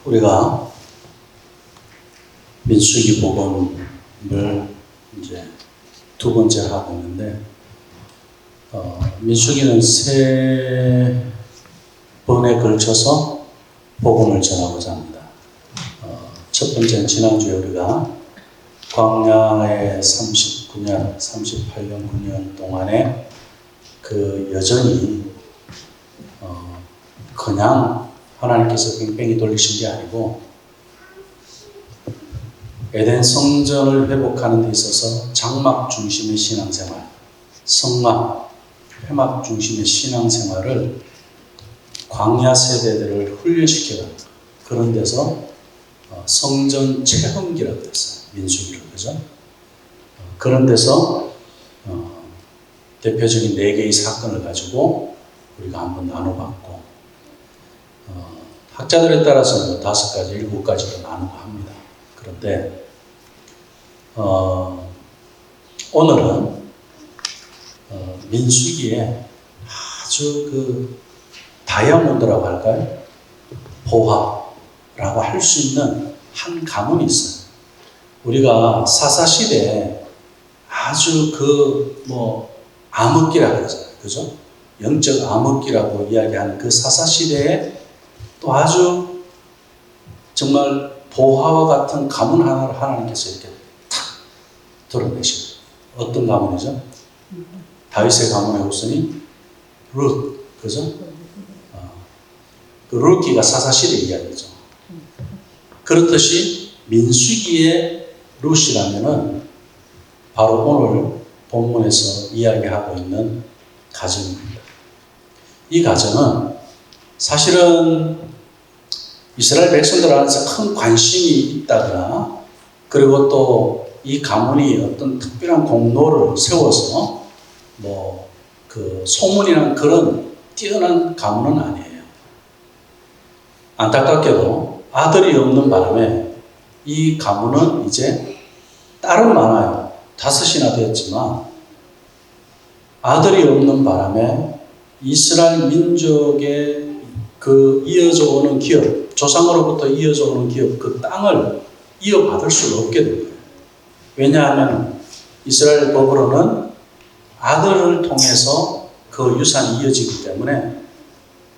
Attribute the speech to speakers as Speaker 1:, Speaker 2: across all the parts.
Speaker 1: 우리가 민수기 복음을 이제 두 번째 하고 있는데, 민수기는 세 번에 걸쳐서 복음을 전하고자 합니다. 첫 번째는 지난주에 우리가 광야의 39년, 38년, 9년 동안에 그 여전히 그냥 하나님께서 뺑뺑이 돌리신 게 아니고 에덴 성전을 회복하는 데 있어서 장막 중심의 신앙생활, 성막, 회막 중심의 신앙생활을 광야 세대들을 훈련시켜가는 그런 데서 성전 체험기라고 했어요. 민수기로, 그죠? 그런 데서 대표적인 4개의 사건을 가지고 우리가 한번 나눠봤고, 학자들에 따라서는 5가지, 7가지로 나누고 합니다. 그런데 오늘은 민수기에 아주 그 다이아몬드라고 할까요? 보화라고 할 수 있는 한 가문이 있어요. 우리가 사사시대에 아주 암흑기라고 그러잖아요. 그죠? 영적 암흑기라고 이야기하는 그 사사시대에 또 아주 정말 보화와 같은 가문 하나를 하나님께서 이렇게 탁 드러내시고, 어떤 가문이죠? 다윗의 가문의 후손이 룻, 그죠? 그 룻기가 사사시대 이야기죠. 그렇듯이 민수기의 룻이라면은 바로 오늘 본문에서 이야기하고 있는 가정입니다. 이 가정은 사실은 이스라엘 백성들 안에서 큰 관심이 있다거나, 그리고 또 이 가문이 어떤 특별한 공로를 세워서 그 소문이나 그런 뛰어난 가문은 아니에요. 안타깝게도 아들이 없는 바람에 이 가문은 이제 딸은 많아요. 5이나 되었지만 아들이 없는 바람에 이스라엘 민족의 그 이어져 오는 기업, 조상으로부터 이어져 오는 기업, 그 땅을 이어받을 수가 없게 됩니다. 왜냐하면 이스라엘 법으로는 아들을 통해서 그 유산이 이어지기 때문에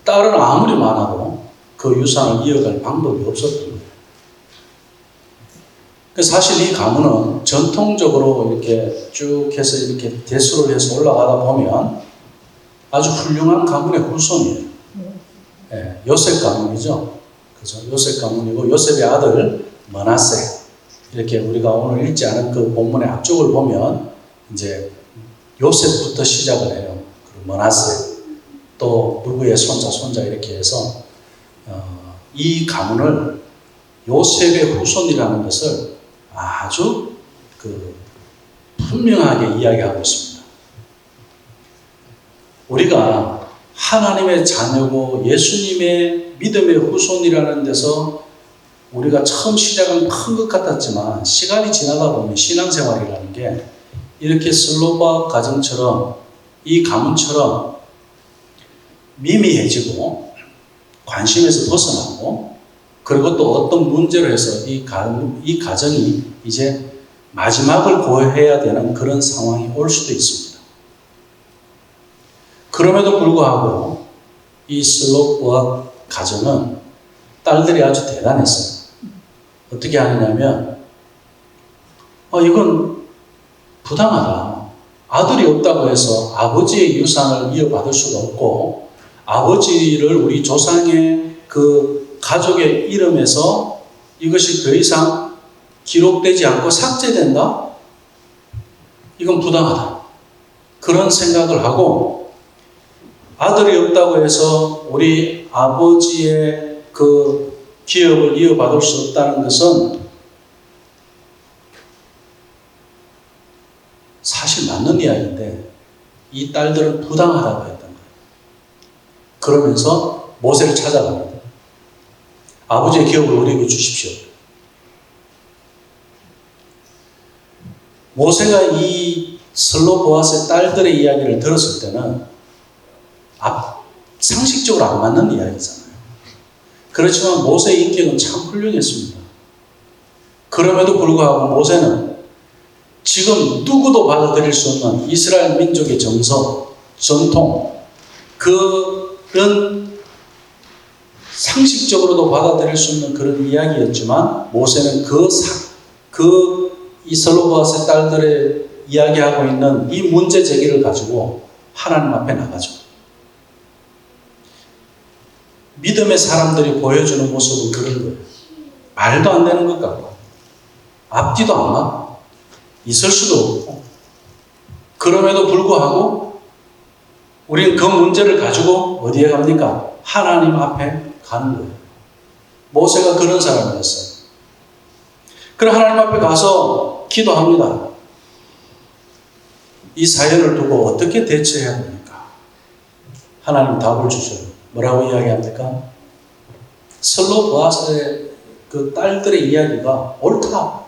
Speaker 1: 딸은 아무리 많아도 그 유산을 이어갈 방법이 없었던 거예요. 사실 이 가문은 전통적으로 이렇게 쭉 해서 이렇게 대수를 해서 올라가다 보면 아주 훌륭한 가문의 후손이에요. 네, 요셉 가문이죠. 그죠? 요셉 가문이고, 요셉의 아들 므낫세. 이렇게 우리가 오늘 읽지 않은 그 본문의 앞쪽을 보면 이제 요셉부터 시작을 해요. 그리고 므낫세, 또 누구의 손자 이렇게 해서 이 가문을 요셉의 후손이라는 것을 아주 분명하게 이야기하고 있습니다. 우리가 하나님의 자녀고 예수님의 믿음의 후손이라는 데서 우리가 처음 시작은 큰 것 같았지만, 시간이 지나다 보면 신앙생활이라는 게 이렇게 슬로바 가정처럼, 이 가문처럼 미미해지고 관심에서 벗어나고, 그리고 또 어떤 문제로 해서 이 가정이 이제 마지막을 고해야 되는 그런 상황이 올 수도 있습니다. 그럼에도 불구하고 이 슬로바 가정은 딸들이 아주 대단했어요. 어떻게 하느냐면, 이건 부당하다. 아들이 없다고 해서 아버지의 유산을 이어받을 수가 없고, 아버지를 우리 조상의 그 가족의 이름에서 이것이 더 이상 기록되지 않고 삭제된다? 이건 부당하다. 그런 생각을 하고, 아들이 없다고 해서 우리 아버지의 그 기업을 이어받을 수 없다는 것은 사실 맞는 이야기인데, 이 딸들은 부당하다고 했던 거예요. 그러면서 모세를 찾아갑니다. 아버지의 기업을 우리에게 주십시오. 모세가 이 슬로보아스의 딸들의 이야기를 들었을 때는 상식적으로 안 맞는 이야기잖아요. 그렇지만 모세의 인격은 참 훌륭했습니다. 그럼에도 불구하고 모세는 지금 누구도 받아들일 수 없는 이스라엘 민족의 정서, 전통, 그런 상식적으로도 받아들일 수 없는 그런 이야기였지만 모세는 이 슬로바스의 딸들의 이야기하고 있는 이 문제 제기를 가지고 하나님 앞에 나가죠. 믿음의 사람들이 보여주는 모습은 그런 거예요. 말도 안 되는 것 같고 앞뒤도 안 맞고 있을 수도 없고 그럼에도 불구하고 우리는 그 문제를 가지고 어디에 갑니까? 하나님 앞에 가는 거예요. 모세가 그런 사람이었어요. 그럼 하나님 앞에 가서 기도합니다. 이 사연을 두고 어떻게 대처해야 합니까? 하나님 답을 주셔요. 뭐라고 이야기합니까? 슬로바스의 그 딸들의 이야기가 옳다.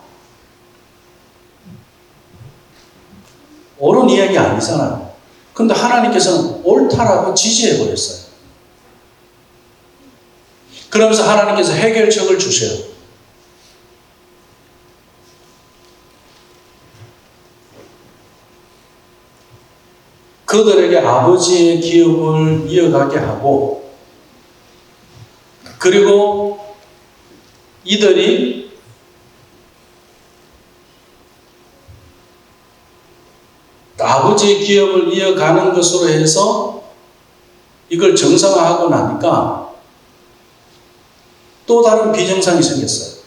Speaker 1: 옳은 이야기 아니잖아요. 근데 하나님께서는 옳다라고 지지해버렸어요. 그러면서 하나님께서 해결책을 주셔요. 그들에게 아버지의 기업을 이어가게 하고 그리고 이들이 아버지의 기업을 이어가는 것으로 해서 이걸 정상화하고 나니까 또 다른 비정상이 생겼어요.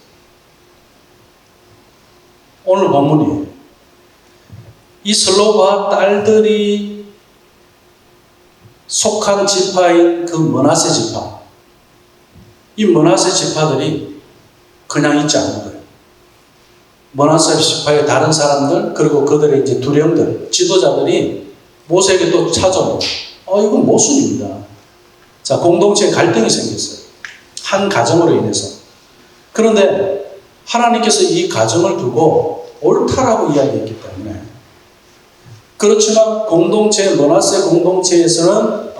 Speaker 1: 오늘 본문이에요. 이 슬로바 딸들이 속한 지파인 그 므낫세 지파, 이 므낫세 지파들이 그냥 있지 않는 거예요. 므낫세 지파의 다른 사람들 그리고 그들의 이제 두령들, 지도자들이 모세에게 또 찾아오고 이건 모순입니다. 자, 공동체에 갈등이 생겼어요. 한 가정으로 인해서. 그런데 하나님께서 이 가정을 두고 옳다라고 이야기했기 때문에 그렇지만 므낫세 공동체에서는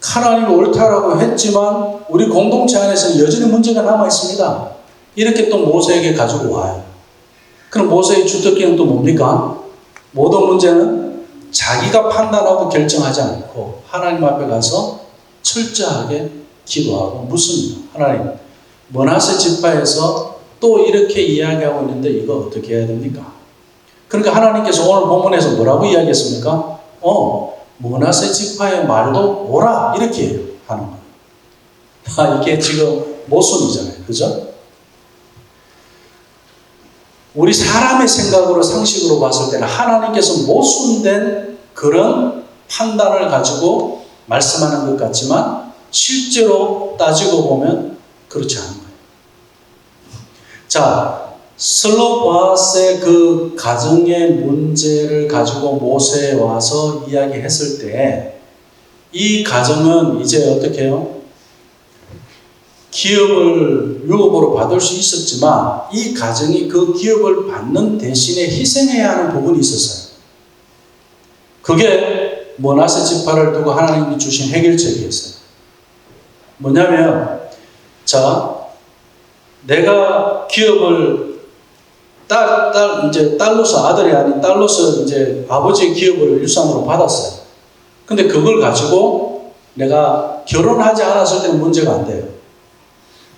Speaker 1: 하나님이 옳다라고 했지만 우리 공동체 안에서는 여전히 문제가 남아 있습니다. 이렇게 또 모세에게 가지고 와요. 그럼 모세의 주특기는 또 뭡니까? 모든 문제는 자기가 판단하고 결정하지 않고 하나님 앞에 가서 철저하게 기도하고 묻습니다. 하나님, 므낫세 지파에서 또 이렇게 이야기하고 있는데 이거 어떻게 해야 됩니까? 그러니까 하나님께서 오늘 본문에서 뭐라고 이야기했습니까? 므낫세 지파의 말도 옳아 이렇게 하는 거예요. 이게 지금 모순이잖아요. 그죠? 우리 사람의 생각으로 상식으로 봤을 때는 하나님께서 모순된 그런 판단을 가지고 말씀하는 것 같지만 실제로 따지고 보면 그렇지 않은 거예요. 자, 슬로바스의 그 가정의 문제를 가지고 모세에 와서 이야기했을 때 이 가정은 이제 어떻게 해요? 기업을 유업으로 받을 수 있었지만 이 가정이 그 기업을 받는 대신에 희생해야 하는 부분이 있었어요. 그게 므낫세 지파를 두고 하나님이 주신 해결책이었어요. 뭐냐면, 자, 내가 기업을 딸로서 아들이 아닌 딸로서 이제 아버지의 기업을 유산으로 받았어요. 근데 그걸 가지고 내가 결혼하지 않았을 때는 문제가 안 돼요.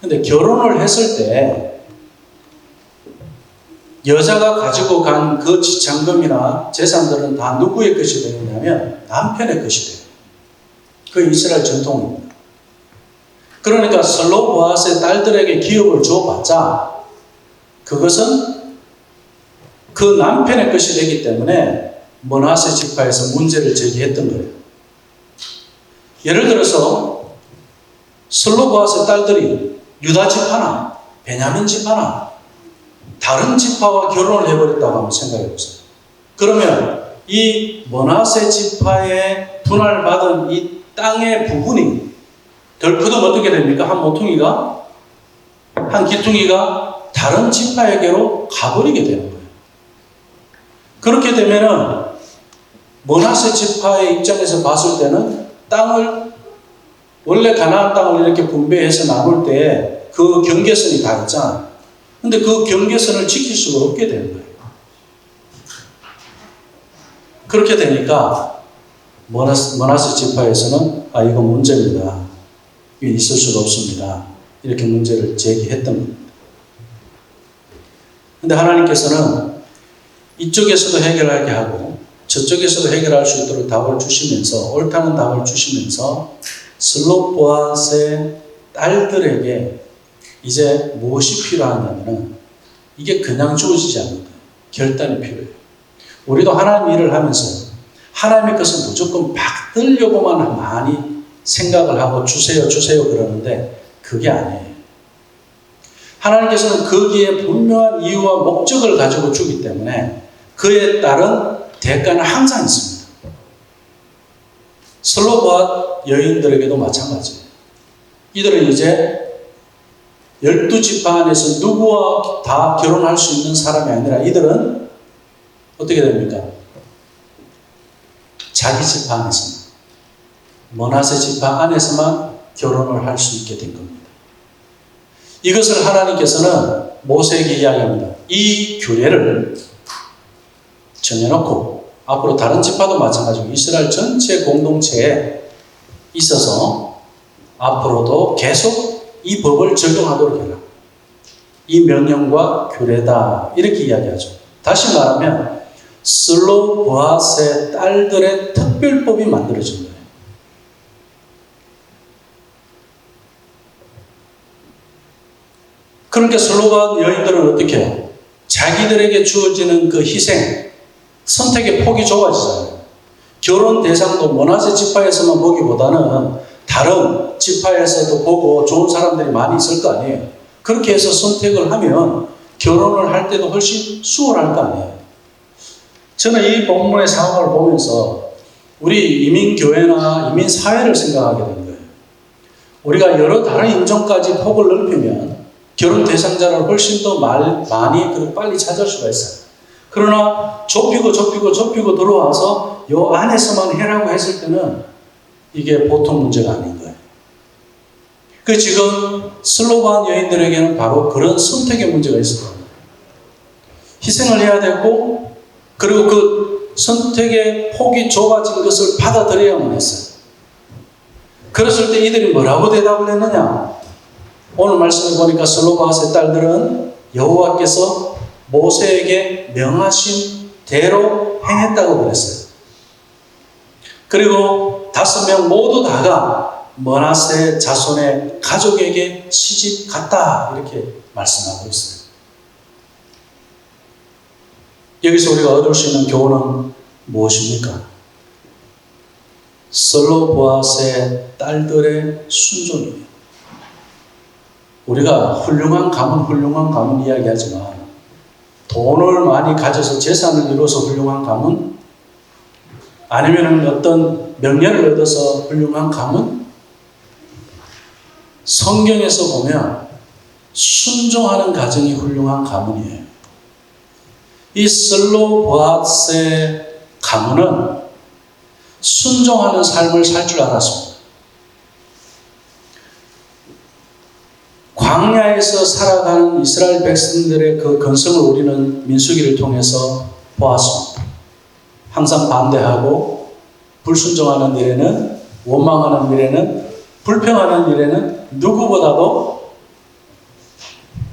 Speaker 1: 근데 결혼을 했을 때 여자가 가지고 간 그 지참금이나 재산들은 다 누구의 것이 되느냐면 남편의 것이 돼요. 그 이스라엘 전통입니다. 그러니까 슬로바스의 딸들에게 기업을 줘봤자 그것은 그 남편의 것이 되기 때문에 므낫세 지파에서 문제를 제기했던 거예요. 예를 들어서 슬로바스의 딸들이 유다 지파나 베냐민 지파나 다른 지파와 결혼을 해버렸다고 한번 생각해 보세요. 그러면 이 므낫세 지파의 분할받은 이 땅의 부분이 덜크면 어떻게 됩니까? 한 모퉁이가, 한 기퉁이가 다른 지파에게로 가버리게 되는 거예요. 그렇게 되면은 므낫세 지파의 입장에서 봤을 때는 땅을 원래 가나안 땅을 이렇게 분배해서 나눌 때 그 경계선이 다 있잖아요. 근데 그 경계선을 지킬 수가 없게 되는 거예요. 그렇게 되니까 머나세 지파에서는 이거 문제입니다. 이게 있을 수가 없습니다. 이렇게 문제를 제기했던 겁니다. 근데 하나님께서는 이쪽에서도 해결하게 하고 저쪽에서도 해결할 수 있도록 답을 주시면서, 옳다는 답을 주시면서 슬롯보아스의 딸들에게 이제 무엇이 필요하냐면은 이게 그냥 주어지지 않는 거예요. 결단이 필요해요. 우리도 하나님 일을 하면서 하나님의 것을 무조건 받으려고만 많이 생각을 하고 주세요 그러는데 그게 아니에요. 하나님께서는 거기에 분명한 이유와 목적을 가지고 주기 때문에 그에 따른 대가는 항상 있습니다. 슬로바앗 여인들에게도 마찬가지예요. 이들은 이제 12지파 안에서 누구와 다 결혼할 수 있는 사람이 아니라 이들은 어떻게 됩니까? 자기 지파 안에서만, 머나세 지파 안에서만 결혼을 할 수 있게 된 겁니다. 이것을 하나님께서는 모세에게 이야기합니다. 이 규례를 정해놓고 앞으로 다른 지파도 마찬가지고 이스라엘 전체 공동체에 있어서 앞으로도 계속 이 법을 적용하도록 해라. 이 명령과 규례다. 이렇게 이야기하죠. 다시 말하면 슬로보아스의 딸들의 특별법이 만들어진 거예요. 그러니까 슬로바앗 여인들은 어떻게 해요? 자기들에게 주어지는 그 희생, 선택의 폭이 좁아지잖아요. 결혼 대상도 머나세 지파에서만 보기보다는 다른 지파에서도 보고 좋은 사람들이 많이 있을 거 아니에요. 그렇게 해서 선택을 하면 결혼을 할 때도 훨씬 수월할 거 아니에요. 저는 이 본문의 상황을 보면서 우리 이민교회나 이민사회를 생각하게 된 거예요. 우리가 여러 다른 인종까지 폭을 넓히면 결혼 대상자를 훨씬 더 많이 그리고 빨리 찾을 수가 있어요. 그러나 좁히고 들어와서 요 안에서만 해라고 했을 때는 이게 보통 문제가 아닌 거예요. 그 지금 슬로바앗 여인들에게는 바로 그런 선택의 문제가 있을 겁니다. 희생을 해야 되고 그리고 그 선택의 폭이 좁아진 것을 받아들여야만 했어요. 그랬을 때 이들이 뭐라고 대답을 했느냐? 오늘 말씀을 보니까 슬로바앗의 딸들은 여호와께서 모세에게 명하신 대로 행했다고 그랬어요. 그리고 5명 모두 다가 머나세 자손의 가족에게 시집 갔다 이렇게 말씀하고 있어요. 여기서 우리가 얻을 수 있는 교훈은 무엇입니까? 슬로보아스의 딸들의 순종이에요. 우리가 훌륭한 가문 이야기하지만 돈을 많이 가져서 재산을 이루어서 훌륭한 가문? 아니면 어떤 명예를 얻어서 훌륭한 가문? 성경에서 보면 순종하는 가정이 훌륭한 가문이에요. 이 슬로보아스의 가문은 순종하는 삶을 살 줄 알았습니다. 광야에서 살아가는 이스라엘 백성들의 그 건성을 우리는 민수기를 통해서 보았습니다. 항상 반대하고 불순종하는 일에는, 원망하는 일에는, 불평하는 일에는 누구보다도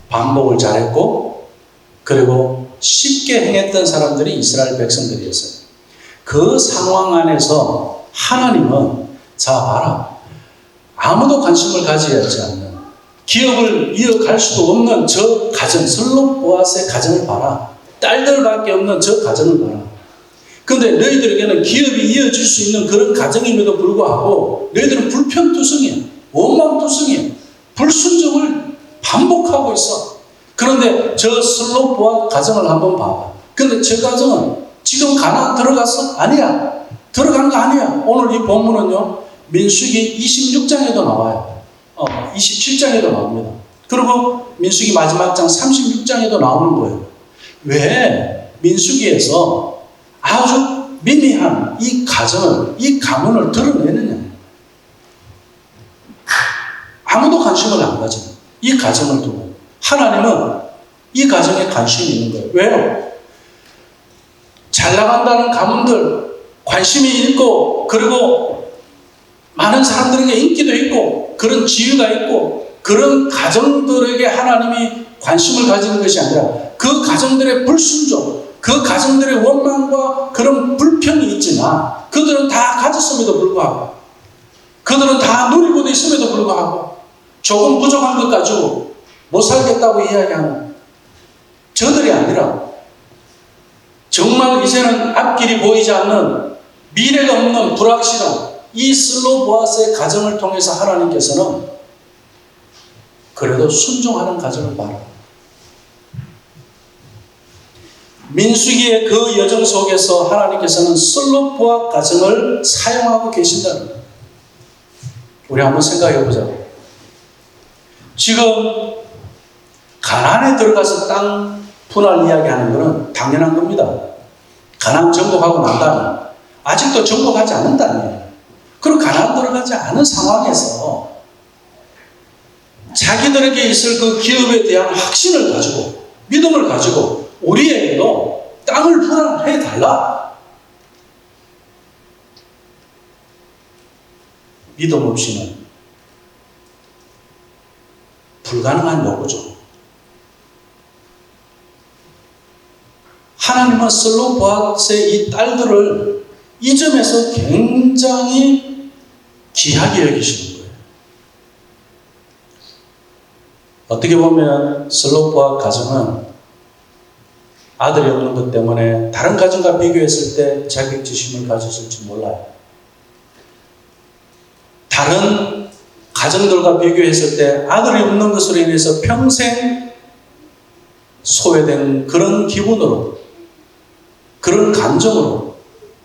Speaker 1: 반복을 잘했고 그리고 쉽게 행했던 사람들이 이스라엘 백성들이었어요. 그 상황 안에서 하나님은 자 봐라, 아무도 관심을 가지지 않는, 기업을 이어갈 수도 없는 저 가정, 슬로보아스의 가정을 봐라. 딸들밖에 없는 저 가정을 봐라. 그런데 너희들에게는 기업이 이어질 수 있는 그런 가정임에도 불구하고 너희들은 불평투성이야, 원망투성이야, 불순종을 반복하고 있어. 그런데 저 슬로보아스 가정을 한번 봐봐. 근데 저 가정은 지금 가나안 들어갔어? 아니야. 들어간 거 아니야. 오늘 이 본문은요, 민수기 26장에도 나와요. 27장에도 나옵니다. 그리고 민수기 마지막 장 36장에도 나오는 거예요. 왜 민수기에서 아주 미미한 이 가정을, 이 가문을 드러내느냐. 아무도 관심을 안 가져요. 이 가정을 두고. 하나님은 이 가정에 관심이 있는 거예요. 왜요? 잘 나간다는 가문들, 관심이 있고, 그리고 많은 사람들에게 인기도 있고, 그런 지위가 있고, 그런 가정들에게 하나님이 관심을 가지는 것이 아니라 그 가정들의 불순종, 그 가정들의 원망과 그런 불평이 있지만 그들은 다 가졌음에도 불구하고, 그들은 다 누리고도 있음에도 불구하고 조금 부족한 것 가지고 못 살겠다고 이야기하는 저들이 아니라 정말 이제는 앞길이 보이지 않는 미래가 없는 불확실한 이 슬로보아스의 가정을 통해서 하나님께서는 그래도 순종하는 가정을 바랍니다. 민수기의 그 여정 속에서 하나님께서는 슬로보아 가정을 사용하고 계신다는 거예요. 우리 한번 생각해 보자고. 지금 가나안에 들어가서 땅 분할 이야기하는 것은 당연한 겁니다. 가나안 정복하고 난 다음에 아직도 정복하지 않는다면, 그리고 가나안 들어가지 않은 상황에서 자기들에게 있을 그 기업에 대한 확신을 가지고, 믿음을 가지고 우리에게도 땅을 분할해 달라. 믿음 없이는 불가능한 요구죠. 하나님은 슬로보아스의 이 딸들을 이 점에서 굉장히 귀하게 여기시는 거예요. 어떻게 보면 슬로보아 가정은 아들이 없는 것 때문에 다른 가정과 비교했을 때 자격지심을 가졌을지 몰라요. 다른 가정들과 비교했을 때 아들이 없는 것으로 인해서 평생 소외된 그런 기분으로, 그런 감정으로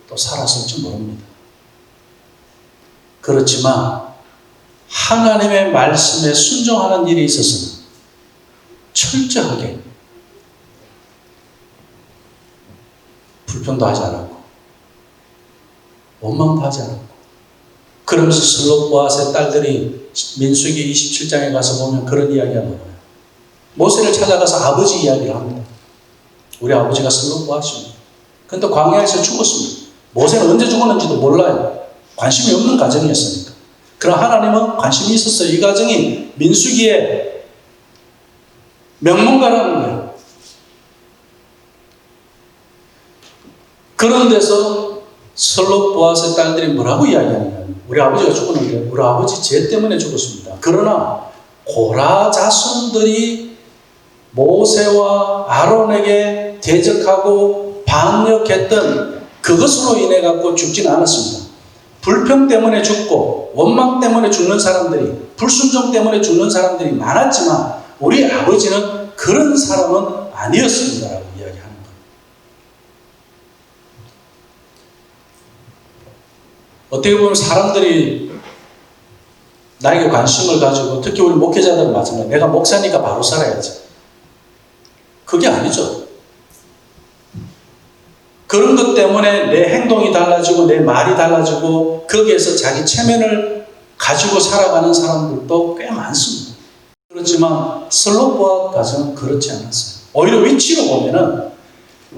Speaker 1: 또 살았을지 모릅니다. 그렇지만 하나님의 말씀에 순종하는 일이 있어서는 철저하게 불평도 하지 않았고 원망도 하지 않았고, 그러면서 슬로보아스의 딸들이 민수기 27장에 가서 보면 그런 이야기가 나와요. 모세를 찾아가서 아버지 이야기를 합니다. 우리 아버지가 슬로보아스입니다. 그런데 광야에서 죽었습니다. 모세는 언제 죽었는지도 몰라요. 관심이 없는 가정이었으니까. 그러나 하나님은 관심이 있었어요. 이 가정이 민수기의 명문가라는 거예요. 그런 데서 슬로보아스의 딸들이 뭐라고 이야기하냐면, 우리 아버지가 죽었는데 우리 아버지 죄 때문에 죽었습니다. 그러나 고라 자손들이 모세와 아론에게 대적하고 반역했던 그것으로 인해 갖고 죽지는 않았습니다. 불평 때문에 죽고 원망 때문에 죽는 사람들이, 불순종 때문에 죽는 사람들이 많았지만 우리 아버지는 그런 사람은 아니었습니다라고 이야기하는 거예요. 어떻게 보면 사람들이 나에게 관심을 가지고, 특히 우리 목회자들은 마찬가지로 내가 목사니까 바로 살아야지, 그게 아니죠. 그런 것 때문에 내 행동이 달라지고 내 말이 달라지고 거기에서 자기 체면을 가지고 살아가는 사람들도 꽤 많습니다. 그렇지만 슬로보아 가정은 그렇지 않았어요. 오히려 위치로 보면은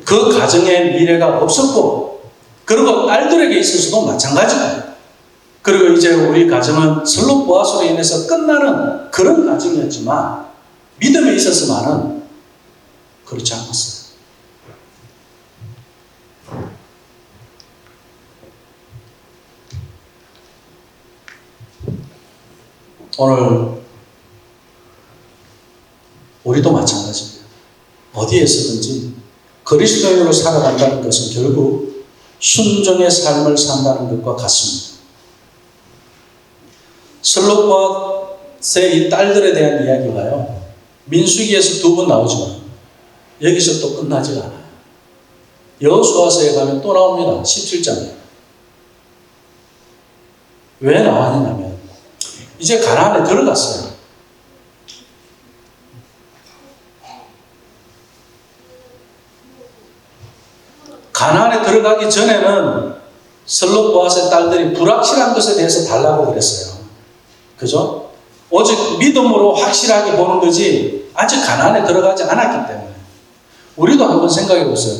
Speaker 1: 그 가정의 미래가 없었고, 그리고 딸들에게 있어서도 마찬가지고, 그리고 이제 우리 가정은 슬로보아스로 인해서 끝나는 그런 가정이었지만 믿음에 있어서만은 그렇지 않았어요. 오늘 우리도 마찬가지입니다. 어디에서든지 그리스도인으로 살아간다는 것은 결국 순종의 삶을 산다는 것과 같습니다. 슬로보아스의 이 딸들에 대한 이야기가요, 민수기에서 2번 나오지만 여기서 또 끝나지가 않아요. 여호수아서에 가면 또 나옵니다. 17장에. 왜 나왔냐면 이제 가나안에 들어갔어요. 가나안에 들어가기 전에는 슬로보아스의 딸들이 불확실한 것에 대해서 달라고 그랬어요. 그죠? 오직 믿음으로 확실하게 보는 거지 아직 가나안에 들어가지 않았기 때문에. 우리도 한번 생각해 보세요.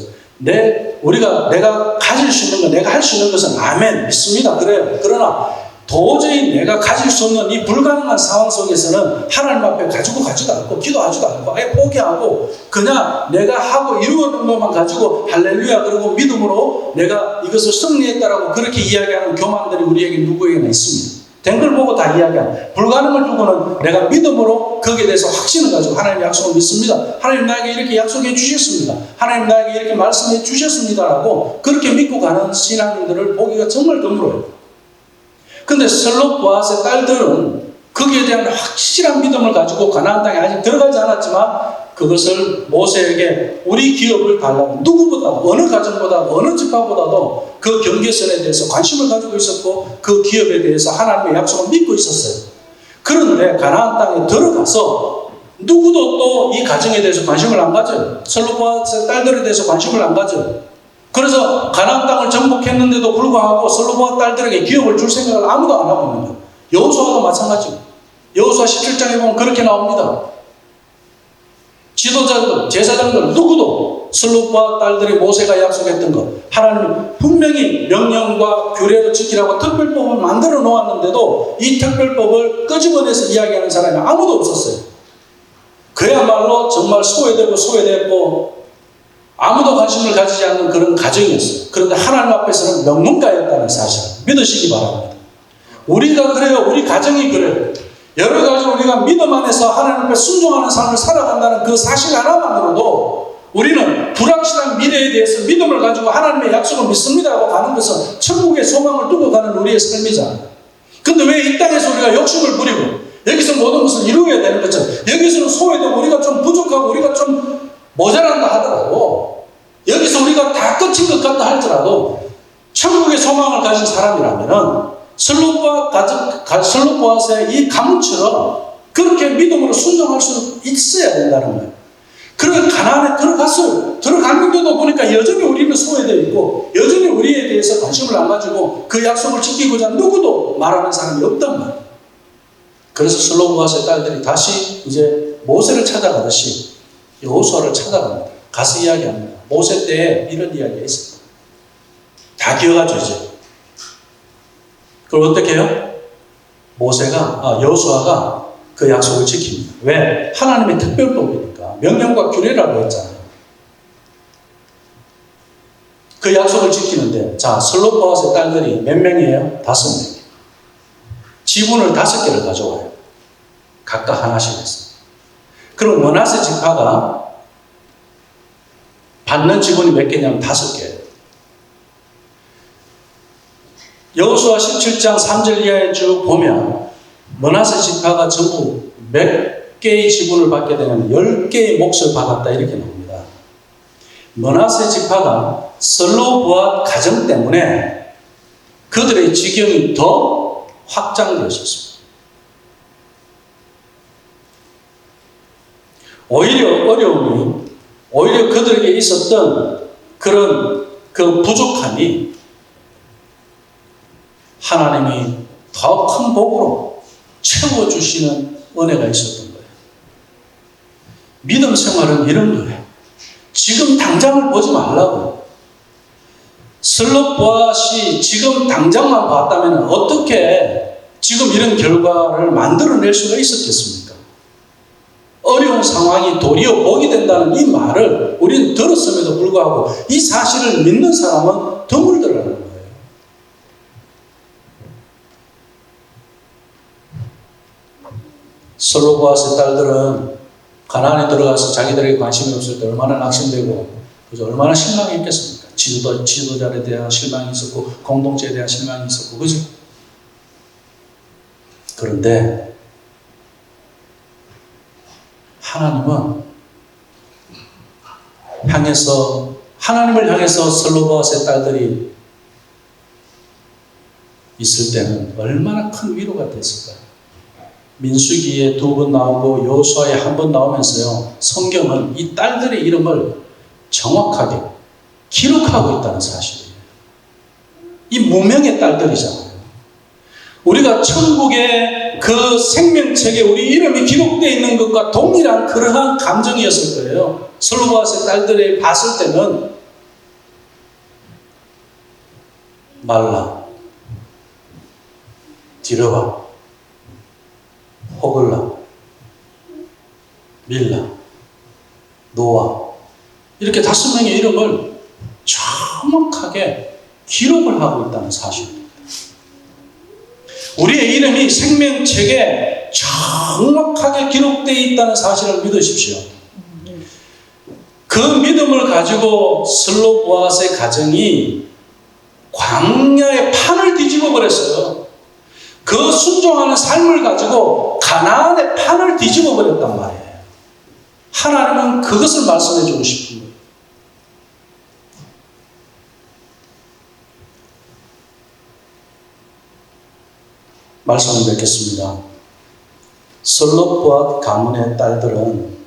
Speaker 1: 내가 가질 수 있는 것, 내가 할 수 있는 것은 아멘, 믿습니다. 그래요. 그러나 도저히 내가 가질 수 없는 이 불가능한 상황 속에서는 하나님 앞에 가지도 않고 기도하지도 않고 아예 포기하고 그냥 내가 하고 이루어낸 것만 가지고 할렐루야 그러고 믿음으로 내가 이것을 승리했다라고 그렇게 이야기하는 교만들이 우리에게 누구에게나 있습니다. 된 걸 보고 다 이야기하는 불가능을 두고는 내가 믿음으로 거기에 대해서 확신을 가지고 하나님 약속을 믿습니다. 하나님 나에게 이렇게 약속해 주셨습니다. 하나님 나에게 이렇게 말씀해 주셨습니다라고 그렇게 믿고 가는 신앙인들을 보기가 정말 드물어요. 근데 슬롯보아스의 딸들은 거기에 대한 확실한 믿음을 가지고 가나안 땅에 아직 들어가지 않았지만 그것을 모세에게 우리 기업을 달라고 누구보다 어느 가정보다 어느 집화보다도 그 경계선에 대해서 관심을 가지고 있었고 그 기업에 대해서 하나님의 약속을 믿고 있었어요. 그런데 가나안 땅에 들어가서 누구도 또 이 가정에 대해서 관심을 안 가져요. 슬롯보아스의 딸들에 대해서 관심을 안 가져요. 그래서 가나안 땅을 정복했는데도 불구하고 슬롯보아 딸들에게 기업을 줄 생각을 아무도 안 하고 있는 거예요. 여호수아도 마찬가지고 여호수아 17장에 보면 그렇게 나옵니다. 지도자들, 제사장들 누구도 슬롯보아 딸들이 모세가 약속했던 것 하나님이 분명히 명령과 규례를 지키라고 특별법을 만들어 놓았는데도 이 특별법을 끄집어내서 이야기하는 사람이 아무도 없었어요. 그야말로 정말 소외되고 아무도 관심을 가지지 않는 그런 가정이었어요. 그런데 하나님 앞에서는 명문가였다는 사실을 믿으시기 바랍니다. 우리가 그래요. 우리 가정이 그래요. 여러 가지 우리가 믿음 안에서 하나님 앞에 순종하는 삶을 살아간다는 그 사실 하나만으로도 우리는 불확실한 미래에 대해서 믿음을 가지고 하나님의 약속을 믿습니다 하고 가는 것은 천국의 소망을 두고 가는 우리의 삶이잖아요. 근데 왜 이 땅에서 우리가 욕심을 부리고 여기서 모든 것을 이루어야 되는 것처럼 여기서는 소외되고 우리가 좀 부족하고 우리가 좀 모자란다 하더라도 여기서 우리가 다 끝인 것 같다 할지라도 천국의 소망을 가진 사람이라면은 슬롯보아스의 이 가문처럼 그렇게 믿음으로 순종할 수 있어야 된다는 거예요. 그런 가나안에 들어갔어요. 들어갔는데도 보니까 여전히 우리는 소외되어 있고 여전히 우리에 대해서 관심을 안 가지고 그 약속을 지키고자 누구도 말하는 사람이 없단 말이에요. 그래서 슬롯보아스의 딸들이 다시 이제 모세를 찾아가듯이 여호수아를 찾아갑니다. 가서 이야기합니다. 모세 때에 이런 이야기가 있습니다. 다 기억하죠 이제. 그걸 어떻게 해요? 여호수아가 그 약속을 지킵니다. 왜? 하나님의 특별법이니까. 명령과 규례라고 했잖아요. 그 약속을 지키는데, 자, 슬롯보아스의 딸들이 몇 명이에요? 5명. 지분을 5개를 가져와요. 각각 하나씩 했어요. 그럼 므낫세 지파가 받는 지분이 몇 개냐면 5개예요. 여호수아 17장 3절 이하에 쭉 보면 므낫세 지파가 전부 몇 개의 지분을 받게 되면 10개의 몫을 받았다 이렇게 나옵니다. 므낫세 지파가 슬롯보아 가정 때문에 그들의 지경이 더 확장되었습니다. 오히려 그들에게 있었던 그런 그 부족함이 하나님이 더 큰 복으로 채워주시는 은혜가 있었던 거예요. 믿음 생활은 이런 거예요. 지금 당장을 보지 말라고. 슬롯보아시 지금 당장만 봤다면 어떻게 지금 이런 결과를 만들어낼 수가 있었겠습니까? 어려운 상황이 도리어 복이 된다는 이 말을 우리는 들었음에도 불구하고 이 사실을 믿는 사람은 드물더라는 거예요. 슬롯보아스의 딸들은 가나안에 들어가서 자기들에게 관심이 없을 때 얼마나 낙심되고 그죠? 얼마나 실망했겠습니까? 지도자에 대한 실망이 있었고 공동체에 대한 실망이 있었고 그죠? 그런데 하나님을 향해서 슬롯보아스의 딸들이 있을 때는 얼마나 큰 위로가 됐을까요? 민수기에 2번 나오고 여호수아에 1번 나오면서요. 성경은 이 딸들의 이름을 정확하게 기록하고 있다는 사실이에요. 이 무명의 딸들이잖아요. 우리가 천국의 그 생명책에 우리 이름이 기록되어 있는 것과 동일한 그러한 감정이었을 거예요. 슬로보아스의 딸들이 봤을 때는 말라, 디르바, 호글라, 밀라, 노아 이렇게 5명의 이름을 정확하게 기록을 하고 있다는 사실입니다. 우리의 이름이 생명책에 정확하게 기록되어 있다는 사실을 믿으십시오. 그 믿음을 가지고 슬로보아스의 가정이 광야의 판을 뒤집어 버렸어요. 그 순종하는 삶을 가지고 가나안의 판을 뒤집어 버렸단 말이에요. 하나님은 그것을 말씀해 주고 싶은 거예요. 말씀을 맺겠습니다. 슬로보앗 가문의 딸들은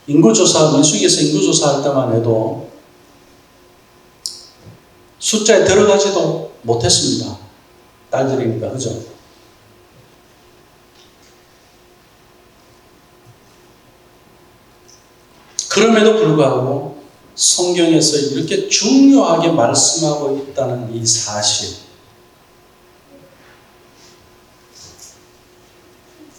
Speaker 1: 인구조사, 민수기에서 인구조사할 때만 해도 숫자에 들어가지도 못했습니다. 딸들이니까, 그죠? 그럼에도 불구하고 성경에서 이렇게 중요하게 말씀하고 있다는 이 사실,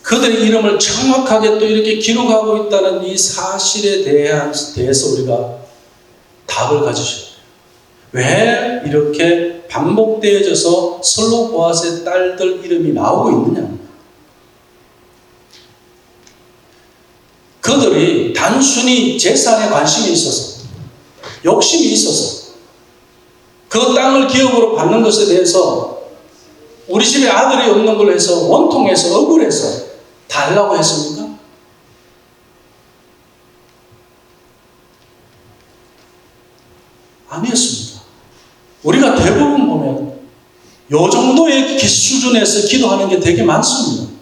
Speaker 1: 그들의 이름을 정확하게 또 이렇게 기록하고 있다는 이 사실에 대해서 우리가 답을 가지셔야 돼요. 왜 이렇게 반복되어져서 슬로보아스의 딸들 이름이 나오고 있느냐? 그들이 단순히 재산에 관심이 있어서, 욕심이 있어서 그 땅을 기업으로 받는 것에 대해서 우리 집에 아들이 없는 걸로 해서 원통해서 억울해서 달라고 했습니까? 아니었습니다. 우리가 대부분 보면 요 정도의 수준에서 기도하는 게 되게 많습니다.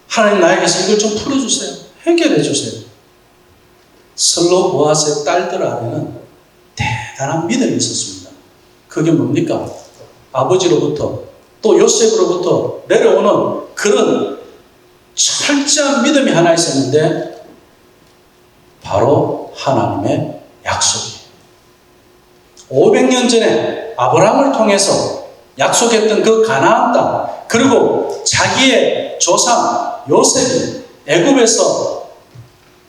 Speaker 1: 하나님 나에게서 이걸 좀 풀어주세요. 해결해 주세요. 슬로보아스의 딸들 안에는 대단한 믿음이 있었습니다. 그게 뭡니까? 아버지로부터 또 요셉으로부터 내려오는 그런 철저한 믿음이 하나 있었는데 바로 하나님의 약속이에요. 500년 전에 아브라함을 통해서 약속했던 그 가나안 땅, 그리고 자기의 조상 요셉이 애굽에서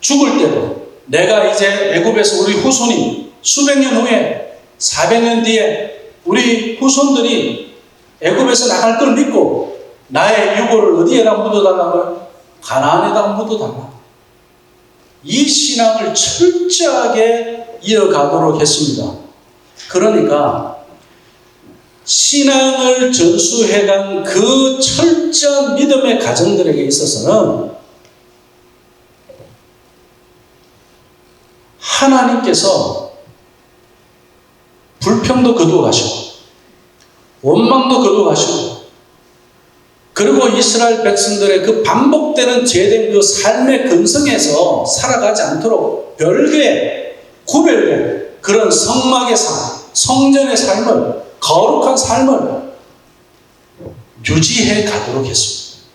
Speaker 1: 죽을 때도 내가 이제 애굽에서 우리 후손이 수백 년 후에 400년 뒤에 우리 후손들이 애굽에서 나갈 걸 믿고 나의 유고를 어디에다 묻어달라고요? 가나안에다 묻어달라. 이 신앙을 철저하게 이어가도록 했습니다. 그러니까 신앙을 전수해간 그 철저한 믿음의 가정들에게 있어서는 하나님께서 불평도 거두어 가시고 원망도 거두어 가시고 그리고 이스라엘 백성들의 그 반복되는 죄된 그 삶의 근성에서 살아가지 않도록 별개의 구별된 그런 성막의 삶, 성전의 삶을, 거룩한 삶을 유지해 가도록 했습니다.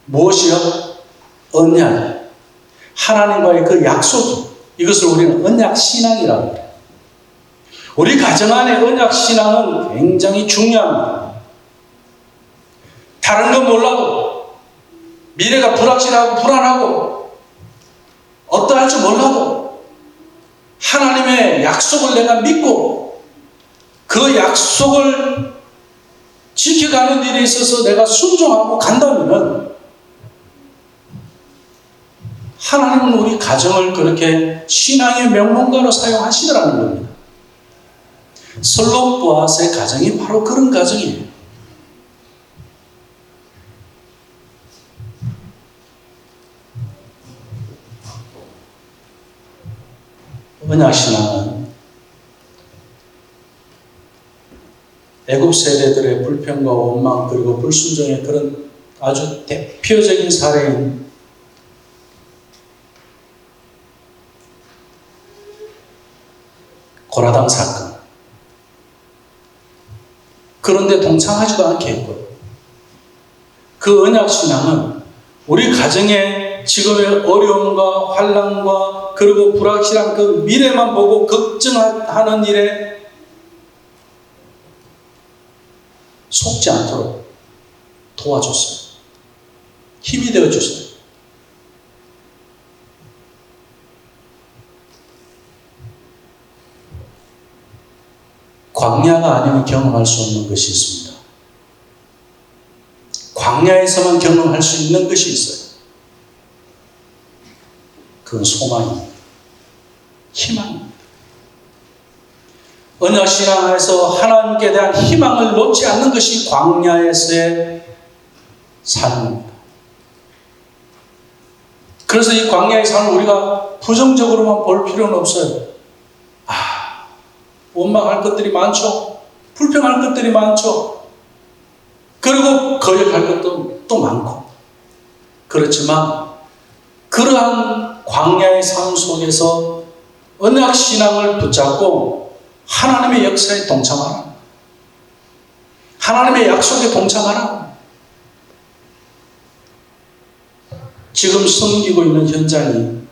Speaker 1: 무엇이요? 언약. 하나님과의 그 약속이, 이것을 우리는 언약 신앙이라고 해요. 우리 가정 안의 언약 신앙은 굉장히 중요합니다. 다른 건 몰라도, 미래가 불확실하고 불안하고 어떠할 줄 몰라도 하나님의 약속을 내가 믿고 그 약속을 지켜가는 일에 있어서 내가 순종하고 간다면은 하나님은 우리 가정을 그렇게 신앙의 명문가로 사용하시더라는 겁니다. 슬로보아스의 가정이 바로 그런 가정이에요. 언약신앙은 애굽 세대들의 불평과 원망 그리고 불순종의 그런 아주 대표적인 사례인 고라당 사건. 그런데 동참하지도 않게 했고, 그 언약신앙은 우리 가정의 지금의 어려움과 환난과 그리고 불확실한 그 미래만 보고 걱정하는 일에 속지 않도록 도와줬어요. 힘이 되어줬어요. 광야가 아니면 경험할 수 없는 것이 있습니다. 광야에서만 경험할 수 있는 것이 있어요. 그건 소망입니다. 희망입니다. 언약신앙 안에서 하나님께 대한 희망을 놓지 않는 것이 광야에서의 삶입니다. 그래서 이 광야의 삶을 우리가 부정적으로만 볼 필요는 없어요. 원망할 것들이 많죠. 불평할 것들이 많죠. 그리고 거역할 것도 또 많고. 그렇지만 그러한 광야의 삶 속에서 언약신앙을 붙잡고 하나님의 역사에 동참하라. 하나님의 약속에 동참하라. 지금 섬기고 있는 현장이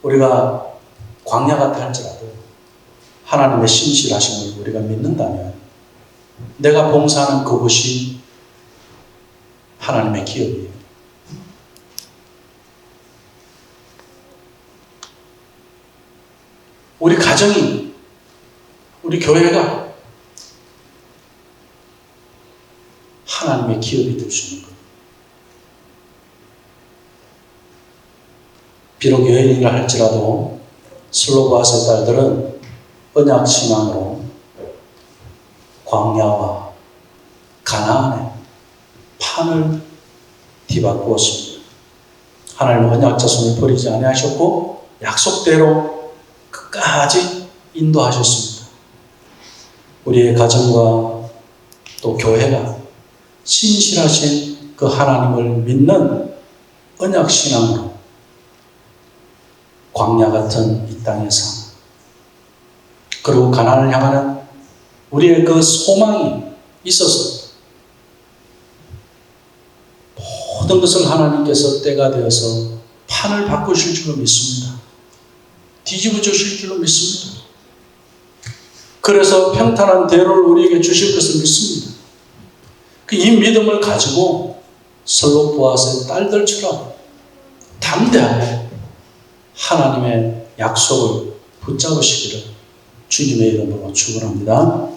Speaker 1: 우리가 광야 같다 할지라도 하나님의 신실하심을 우리가 믿는다면 내가 봉사하는 그곳이 하나님의 기업이에요. 우리 가정이, 우리 교회가 하나님의 기업이 될 수 있는 거예요. 비록 여인이라 할지라도 슬로바스의 딸들은 언약신앙으로 광야와 가나안에 판을 뒤바꾸었습니다. 하나님은 언약 자손을 버리지 아니하셨고 약속대로 끝까지 인도하셨습니다. 우리의 가정과 또 교회가 신실하신 그 하나님을 믿는 언약신앙으로 광야 같은 이 땅의 삶, 그리고 가나안을 향하는 우리의 그 소망이 있어서 모든 것을 하나님께서 때가 되어서 판을 바꾸실 줄로 믿습니다. 뒤집어 주실 줄로 믿습니다. 그래서 평탄한 대로를 우리에게 주실 것을 믿습니다. 이 믿음을 가지고 슬로보아스의 딸들처럼 담대하게 하나님의 약속을 붙잡으시기를 주님의 이름으로 축원합니다.